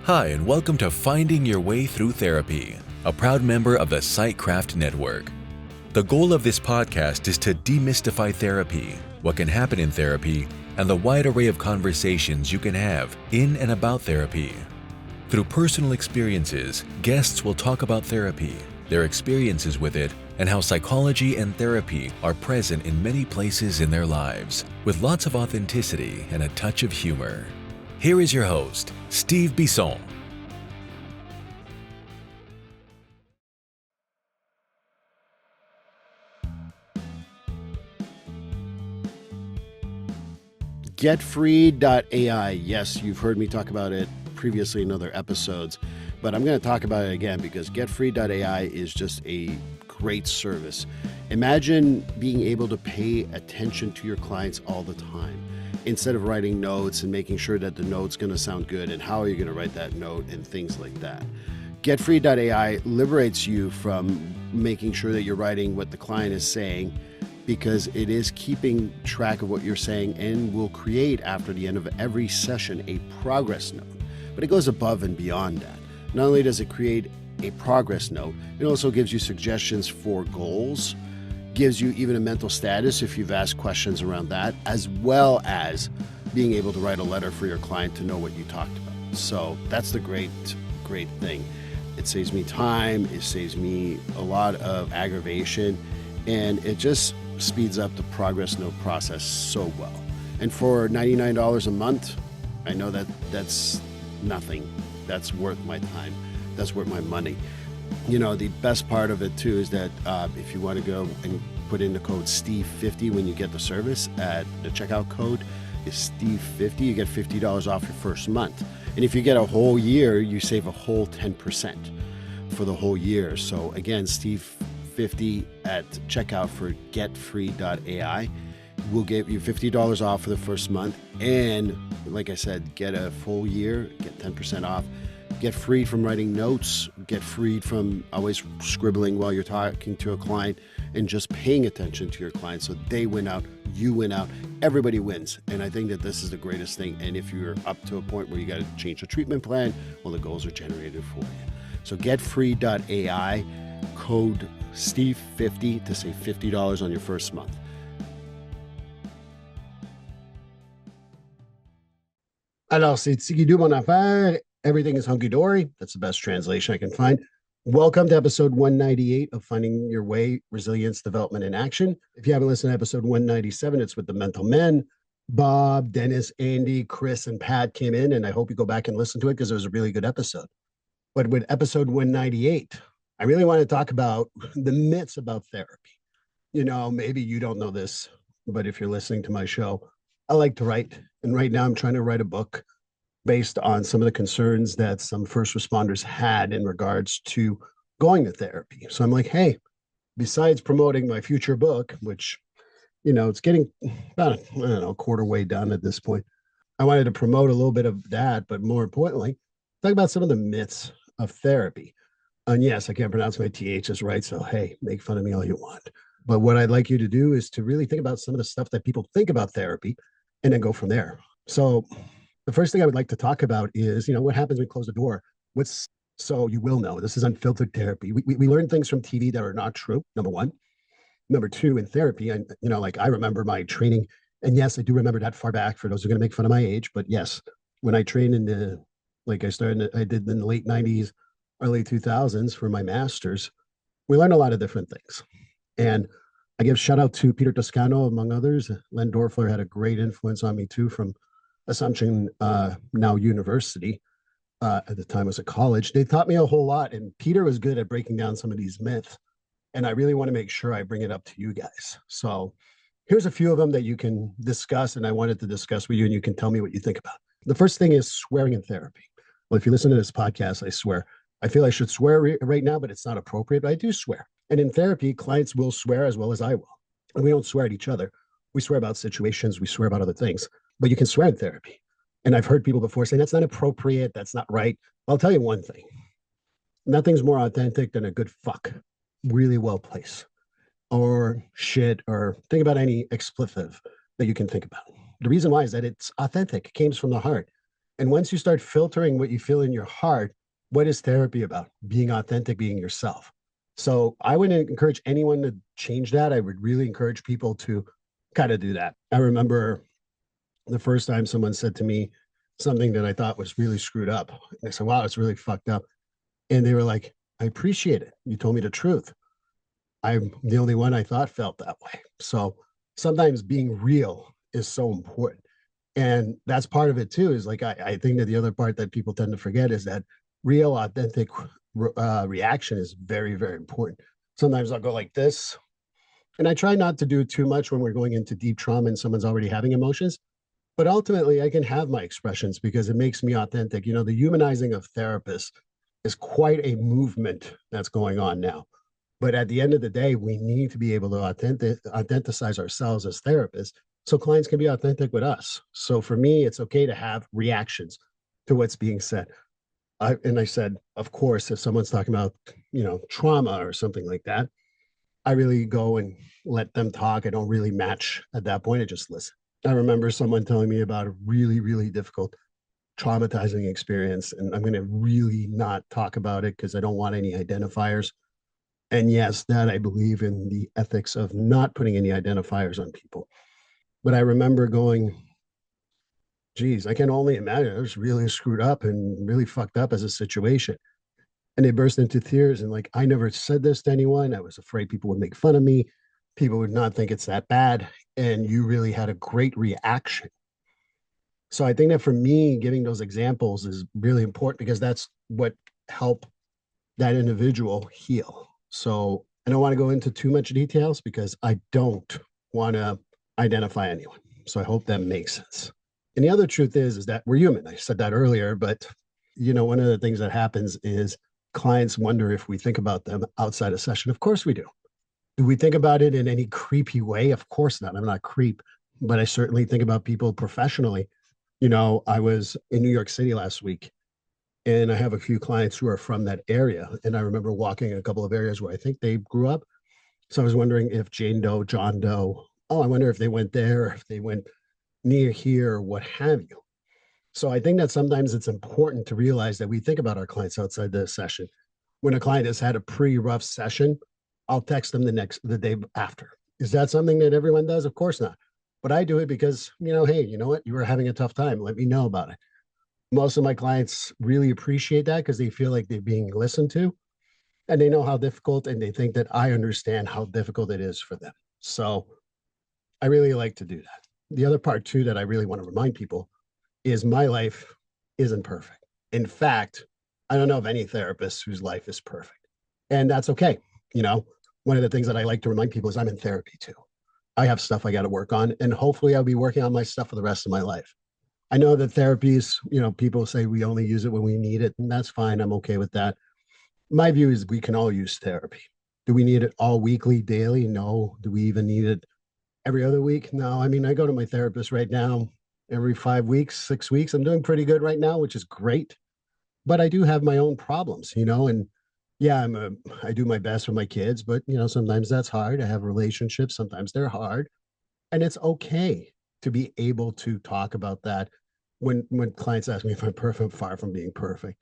Hi, and welcome to Finding Your Way Through Therapy, a proud member of the Sightcraft Network. The goal of this podcast is to demystify therapy, what can happen in therapy, and the wide array of conversations you can have in and about therapy. Through personal experiences, guests will talk about therapy, their experiences with it, and how psychology and therapy are present in many places in their lives, with lots of authenticity and a touch of humor. Here is your host, Steve Bisson. Getfree.ai. Yes, you've heard me talk about it previously in other episodes, but I'm going to talk about it again because Getfree.ai is just a great service. Imagine being able to pay attention to your clients all the time instead of writing notes and making sure that the note's going to sound good and how are you going to write that note and things like that. Getfree.ai liberates you from making sure that you're writing what the client is saying, because it is keeping track of what you're saying and will create, after the end of every session, a progress note. But it goes above and beyond that. Not only does it create a progress note, it also gives you suggestions for goals, gives you even a mental status if you've asked questions around that, as well as being able to write a letter for your client to know what you talked about. So that's the great thing. It saves me time, it saves me a lot of aggravation, and it just speeds up the progress note process so well. And for $99 a month, I know that that's nothing. That's worth my time. That's worth my money. You know, the best part of it too is that if you want to go and put in the code Steve50 when you get the service, at the checkout code is Steve50, you get $50 off your first month. And if you get a whole year, you save a whole 10% for the whole year. So again, Steve50 at checkout for getfree.ai will give you $50 off for the first month. And like I said, get a full year, get 10% off, get freed from writing notes, get freed from always scribbling while you're talking to a client, and just paying attention to your client so they win out, you win out, everybody wins. And I think that this is the greatest thing. And if you're up to a point where you got to change the treatment plan, well, the goals are generated for you. So getfree.ai, code Steve50 to save $50 on your first month. Alors, c'est Tigidou, mon affaire. Everything is hunky-dory. That's the best translation I can find. Welcome to episode 198 of Finding Your Way, Resilience, Development, and Action. If you haven't listened to episode 197, it's with the Mental Men. Bob, Dennis, Andy, Chris, and Pat came in, and I hope you go back and listen to it because it was a really good episode. But with episode 198, I really want to talk about the myths about therapy. You know, maybe you don't know this, but if you're listening to my show, I like to write. And right now I'm trying to write a book based on some of the concerns that some first responders had in regards to going to therapy. So I'm like, hey, besides promoting my future book, which, you know, it's getting about, I don't know, a quarter way done at this point, I wanted to promote a little bit of that, but more importantly, talk about some of the myths of therapy. And yes, I can't pronounce my THs right, so hey, make fun of me all you want. But what I'd like you to do is to really think about some of the stuff that people think about therapy and then go from there. So the first thing I would like to talk about is, you know, what happens when we close the door? So you will know, this is unfiltered therapy. We learn things from TV that are not true, number one. Number two, in therapy, and you know, like I remember my training, and yes, I do remember that far back for those who are going to make fun of my age, but yes, when I trained I did in the late 90s, early 2000s for my master's, we learned a lot of different things. And I give shout out to Peter Toscano, among others. Len Dorfler had a great influence on me too, from Assumption, now University. At the time it was a college. They taught me a whole lot, and Peter was good at breaking down some of these myths. And I really want to make sure I bring it up to you guys. So here's a few of them that you can discuss, and I wanted to discuss with you, and you can tell me what you think about. The first thing is swearing in therapy. Well, if you listen to this podcast, I swear. I feel I should swear right now, but it's not appropriate, but I do swear. And in therapy, clients will swear as well as I will. And we don't swear at each other. We swear about situations. We swear about other things. But you can swear in therapy. And I've heard people before saying, that's not appropriate. That's not right. I'll tell you one thing. Nothing's more authentic than a good fuck. Really well placed. Or shit, or think about any expletive that you can think about. The reason why is that it's authentic. It came from the heart. And once you start filtering what you feel in your heart, what is therapy about? Being authentic, being yourself. So I would encourage anyone to change that. I would really encourage people to kind of do that. I remember the first time someone said to me something that I thought was really screwed up. And I said, wow, it's really fucked up. And they were like, I appreciate it. You told me the truth. I'm the only one I thought felt that way. So sometimes being real is so important. And that's part of it too, is like, I think that the other part that people tend to forget is that real, authentic reaction is very, very important. Sometimes I'll go like this. And I try not to do too much when we're going into deep trauma and someone's already having emotions. But ultimately, I can have my expressions because it makes me authentic. You know, the humanizing of therapists is quite a movement that's going on now. But at the end of the day, we need to be able to authenticize ourselves as therapists so clients can be authentic with us. So for me, it's okay to have reactions to what's being said. And I said, of course, if someone's talking about, trauma or something like that, I really go and let them talk. I don't really match at that point. I just listen. I remember someone telling me about a really, really difficult, traumatizing experience. And I'm going to really not talk about it because I don't want any identifiers. And yes, that I believe in the ethics of not putting any identifiers on people. But I remember going, geez, I can only imagine it was really screwed up and really fucked up as a situation. And they burst into tears and like, I never said this to anyone. I was afraid people would make fun of me. People would not think it's that bad. And you really had a great reaction. So I think that for me, giving those examples is really important because that's what help that individual heal. So I don't want to go into too much details because I don't want to identify anyone. So I hope that makes sense. And the other truth is that we're human. I said that earlier, but one of the things that happens is clients wonder if we think about them outside a session. Of course we do. Do we think about it in any creepy way? Of course not. I'm not creep, but I certainly think about people professionally. I was in New York City last week and I have a few clients who are from that area. And I remember walking in a couple of areas where I think they grew up. So I was wondering if Jane Doe, John Doe, I wonder if they went there, if they went near here, or what have you. So I think that sometimes it's important to realize that we think about our clients outside the session. When a client has had a pretty rough session, I'll text them the day after. Is that something that everyone does? Of course not. But I do it because, hey, you know what? You were having a tough time. Let me know about it. Most of my clients really appreciate that because they feel like they're being listened to and they know how difficult and they think that I understand how difficult it is for them. So I really like to do that. The other part too that I really want to remind people is my life isn't perfect. In fact, I don't know of any therapist whose life is perfect. And that's okay. You know, one of the things that I like to remind people is I'm in therapy too. I have stuff I got to work on, and hopefully I'll be working on my stuff for the rest of my life. I know that therapy is, people say we only use it when we need it, and that's fine. I'm okay with that. My view is we can all use therapy. Do we need it all weekly, daily? No. Do we even need it every other week? No. I mean, I go to my therapist right now every 5 weeks, 6 weeks. I'm doing pretty good right now, which is great. But I do have my own problems, and yeah, I do my best with my kids, but sometimes that's hard. I have relationships, sometimes they're hard. And it's okay to be able to talk about that when clients ask me if I'm perfect, I'm far from being perfect.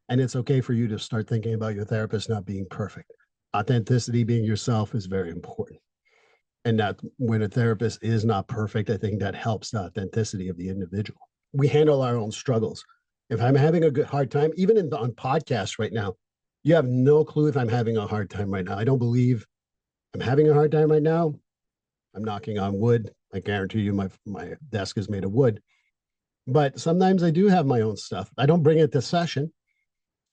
And it's okay for you to start thinking about your therapist not being perfect. Authenticity, being yourself, is very important. And that when a therapist is not perfect, I think that helps the authenticity of the individual. We handle our own struggles. If I'm having a good hard time, even on podcasts right now, you have no clue if I'm having a hard time right now. I don't believe I'm having a hard time right now. I'm knocking on wood. I guarantee you my desk is made of wood. But sometimes I do have my own stuff. I don't bring it to session.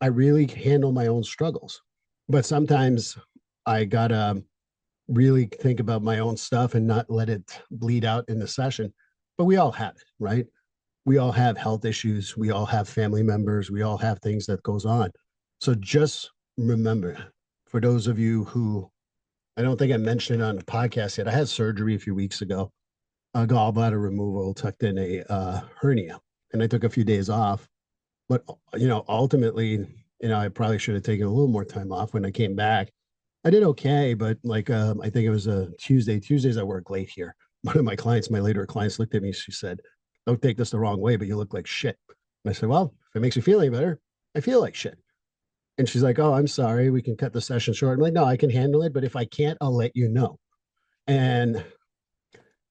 I really handle my own struggles. But sometimes I gotta really think about my own stuff and not let it bleed out in the session. But we all have it, right? We all have health issues. We all have family members. We all have things that goes on. So just remember, for those of you who I don't think I mentioned it on the podcast yet, I had surgery a few weeks ago, a gallbladder removal, tucked in a hernia, and I took a few days off. But ultimately, I probably should have taken a little more time off. When I came back, I did okay, but like I think it was a Tuesday. Tuesdays I work late here. One of my clients, my later clients, looked at me. She said, "Don't take this the wrong way, but you look like shit." And I said, well, if it makes you feel any better, I feel like shit. And she's like, oh, I'm sorry. We can cut the session short. I'm like, no, I can handle it. But if I can't, I'll let you know. And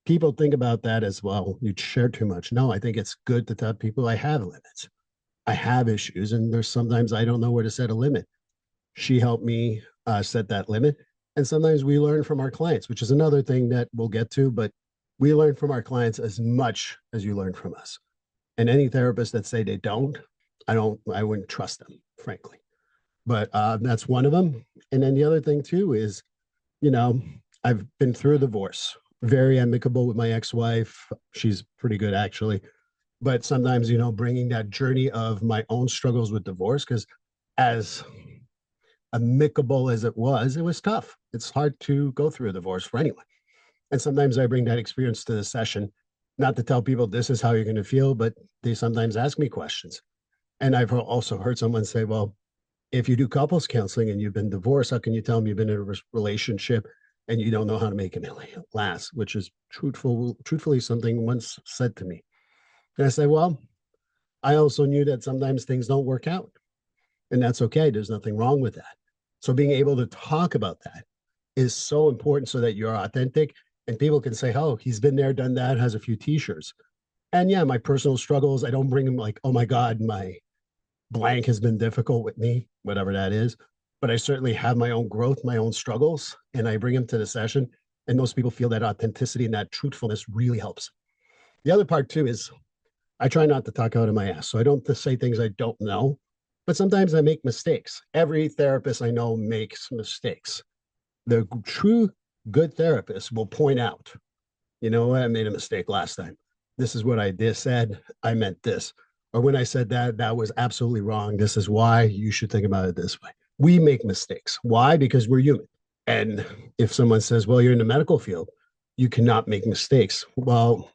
people think about that as well. You share too much. No, I think it's good to tell people I have limits. I have issues. And there's sometimes I don't know where to set a limit. She helped me set that limit. And sometimes we learn from our clients, which is another thing that we'll get to. But we learn from our clients as much as you learn from us. And any therapist that say they don't, I wouldn't trust them, frankly. But that's one of them. And then the other thing too is, you know, I've been through a divorce, very amicable with my ex-wife. She's pretty good actually. But sometimes, bringing that journey of my own struggles with divorce, because as amicable as it was tough. It's hard to go through a divorce for anyone. And sometimes I bring that experience to the session, not to tell people this is how you're going to feel, but they sometimes ask me questions. And I've also heard someone say, well, if you do couples counseling and you've been divorced, how can you tell them you've been in a relationship and you don't know how to make it last, which is truthfully something once said to me. And I said, well, I also knew that sometimes things don't work out, and that's okay. There's nothing wrong with that. So being able to talk about that is so important so that you're authentic and people can say, oh, he's been there, done that, has a few t-shirts. And yeah, my personal struggles, I don't bring them like, oh my God, my blank has been difficult with me, whatever that is. But I certainly have my own growth, my own struggles, and I bring them to the session. And those people feel that authenticity and that truthfulness really helps. The other part too is I try not to talk out of my ass. So I don't say things I don't know, but sometimes I make mistakes. Every therapist I know makes mistakes. The true good therapist will point out, you know what, I made a mistake last time. This is what I did said. I meant this. Or when I said that, that was absolutely wrong. This is why you should think about it this way. We make mistakes. Why? Because we're human. And if someone says, well, you're in the medical field, you cannot make mistakes. Well,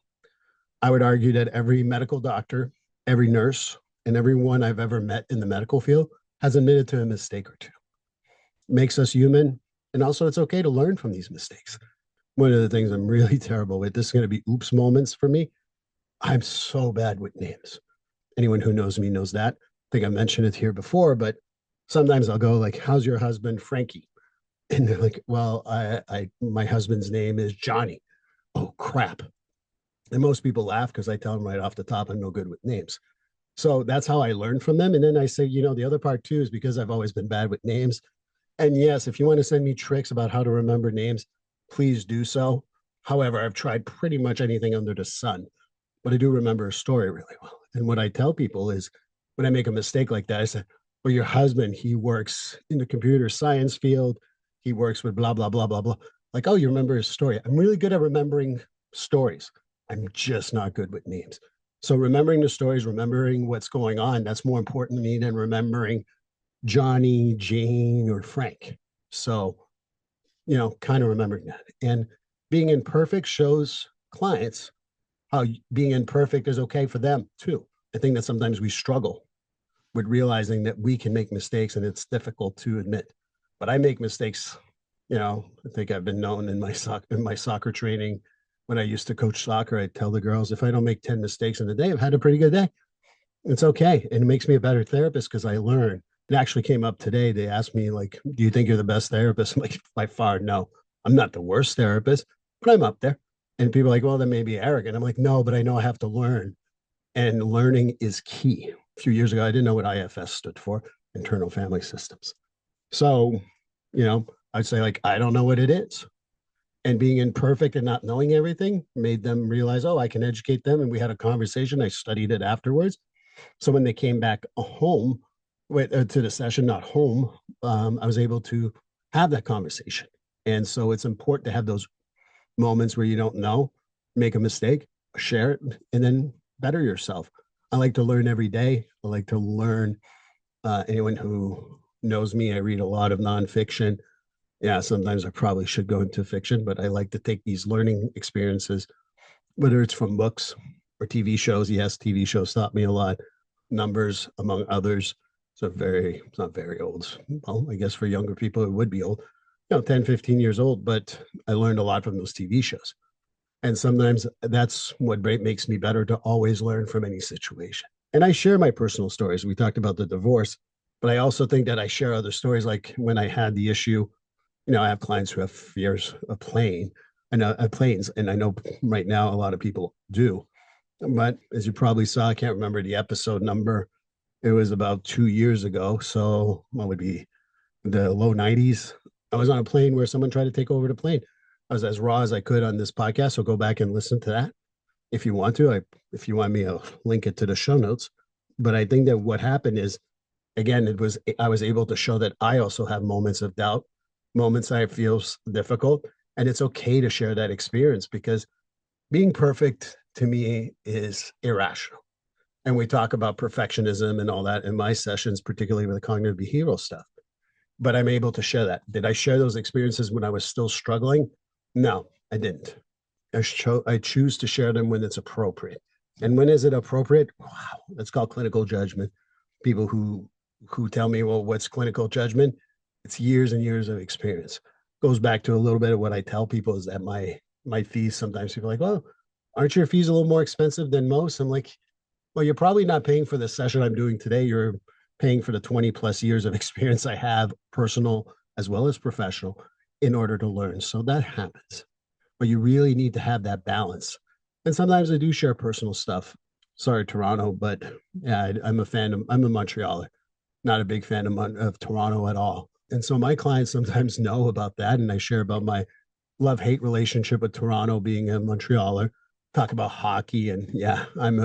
I would argue that every medical doctor, every nurse, and everyone I've ever met in the medical field has admitted to a mistake or two. Makes us human. And also, it's okay to learn from these mistakes. One of the things I'm really terrible with, this is going to be oops moments for me. I'm so bad with names. Anyone who knows me knows that. I think I mentioned it here before, but sometimes I'll go like, how's your husband, Frankie? And they're like, well, my husband's name is Johnny. Oh, crap. And most people laugh because I tell them right off the top, I'm no good with names. So that's how I learn from them. And then I say, the other part too is because I've always been bad with names. And yes, if you want to send me tricks about how to remember names, please do so. However, I've tried pretty much anything under the sun, but I do remember a story really well. And what I tell people is when I make a mistake like that, I say, well, your husband, he works in the computer science field. He works with blah, blah, blah, blah, blah. Like, oh, you remember his story. I'm really good at remembering stories. I'm just not good with names. So remembering the stories, remembering what's going on, that's more important to me than remembering Johnny, Jane, or Frank. So, kind of remembering that. And being imperfect shows clients how being imperfect is okay for them too. I think that sometimes we struggle with realizing that we can make mistakes and it's difficult to admit. But I make mistakes. I think I've been known in my soccer training when I used to coach soccer. I'd tell the girls if I don't make 10 mistakes in a day, I've had a pretty good day. It's okay. And it makes me a better therapist because I learn. It actually came up today. They asked me, like, do you think you're the best therapist? I'm like, by far, no. I'm not the worst therapist, but I'm up there. And people are like, well, that may be arrogant. I'm like, no, but I know I have to learn. And learning is key. A few years ago, I didn't know what IFS stood for, internal family systems. So, I'd say, like, I don't know what it is. And being imperfect and not knowing everything made them realize, oh, I can educate them. And we had a conversation. I studied it afterwards. So when they came back home to the session, not home, I was able to have that conversation. And so it's important to have those moments where you don't know, make a mistake, share it, and then better yourself. I like to learn every day. I like to learn. Anyone who knows me, I read a lot of nonfiction. Yeah, sometimes I probably should go into fiction, but I like to take these learning experiences, whether it's from books or TV shows. Yes, TV shows taught me a lot. Numbers, among others. It's not very old. Well, I guess for younger people, it would be old, 10, 15 years old, but I learned a lot from those TV shows. And sometimes that's what makes me better to always learn from any situation. And I share my personal stories. We talked about the divorce, but I also think that I share other stories. Like when I had the issue, I have clients who have fears of planes, and I know right now a lot of people do. But as you probably saw, I can't remember the episode number. It was about 2 years ago. So what would be the low 90s? I was on a plane where someone tried to take over the plane. I was as raw as I could on this podcast. So go back and listen to that if you want to. If you want me, I'll link it to the show notes. But I think that what happened is, again, I was able to show that I also have moments of doubt, moments I feel difficult, and it's okay to share that experience because being perfect to me is irrational. And we talk about perfectionism and all that in my sessions, particularly with the cognitive behavioral stuff. But I'm able to share that. Did I share those experiences when I was still struggling? No, I didn't. I choose to share them when it's appropriate. And when is it appropriate? Wow, that's called clinical judgment. People who tell me, well, what's clinical judgment? It's years and years of experience. Goes back to a little bit of what I tell people is that my fees, sometimes people are like, oh, aren't your fees a little more expensive than most? I'm like, well, you're probably not paying for the session I'm doing today. You're paying for the 20 plus years of experience I have, personal as well as professional, in order to learn. So that happens. But you really need to have that balance. And sometimes I do share personal stuff. Sorry, Toronto, but yeah, I'm a Montrealer, not a big fan of Toronto at all. And so my clients sometimes know about that. And I share about my love-hate relationship with Toronto, being a Montrealer, talk about hockey. And yeah, I'm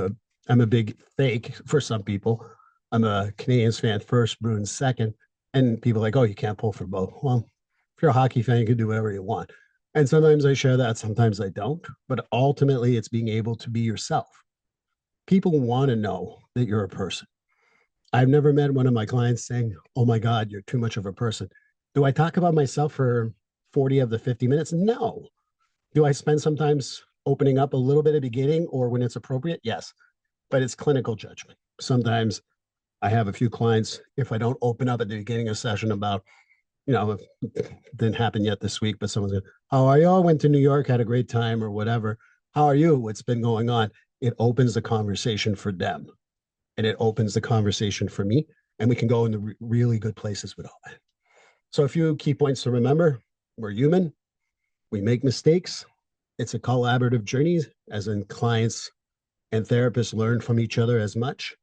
a big fake for some people. I'm a Canadiens fan first, Bruins second. And people are like, oh, you can't pull for both. Well, if you're a hockey fan, you can do whatever you want. And sometimes I share that, sometimes I don't. But ultimately, it's being able to be yourself. People want to know that you're a person. I've never met one of my clients saying, oh my God, you're too much of a person. Do I talk about myself for 40 of the 50 minutes? No. Do I spend sometimes opening up a little bit at the beginning or when it's appropriate? Yes. But it's clinical judgment. Sometimes I have a few clients, if I don't open up at the beginning of a session about, it didn't happen yet this week, but someone's going, how are you? I went to New York, had a great time or whatever. How are you? What's been going on? It opens the conversation for them and it opens the conversation for me. And we can go into really good places with all that. So a few key points to remember. We're human. We make mistakes. It's a collaborative journey, as in clients and therapists learn from each other as much.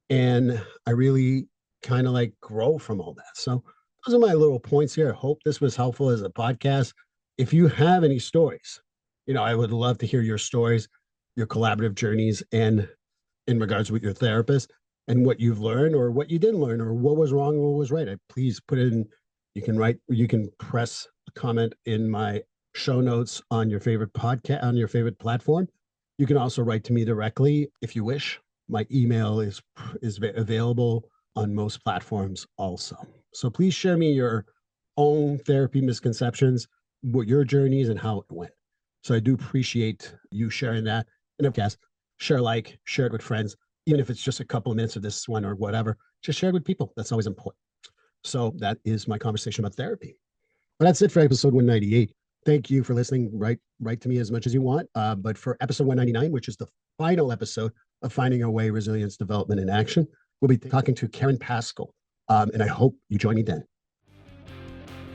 And I really kind of like grow from all that. So those are my little points here. I hope this was helpful as a podcast. If you have any stories, I would love to hear your stories, your collaborative journeys, and in regards with your therapist and what you've learned or what you didn't learn or what was wrong or what was right. Please put it in. You can press a comment in my show notes on your favorite podcast, on your favorite platform. You can also write to me directly if you wish. My email is available on most platforms also. So please share me your own therapy misconceptions, what your journeys and how it went. So I do appreciate you sharing that. And of course, share it with friends, even if it's just a couple of minutes of this one or whatever, just share it with people. That's always important. So that is my conversation about therapy. But that's it for episode 198. Thank you for listening. Write to me as much as you want. But for episode 199, which is the final episode of Finding Our Way, Resilience, Development, and Action, we'll be talking to Karen Pascal. And I hope you join me then.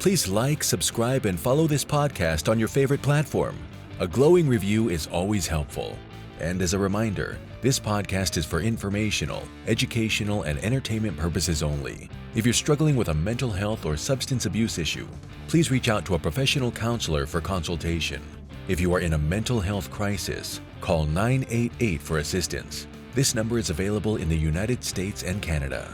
Please like, subscribe, and follow this podcast on your favorite platform. A glowing review is always helpful. And as a reminder, this podcast is for informational, educational, and entertainment purposes only. If you're struggling with a mental health or substance abuse issue, please reach out to a professional counselor for consultation. If you are in a mental health crisis, call 988 for assistance. This number is available in the United States and Canada.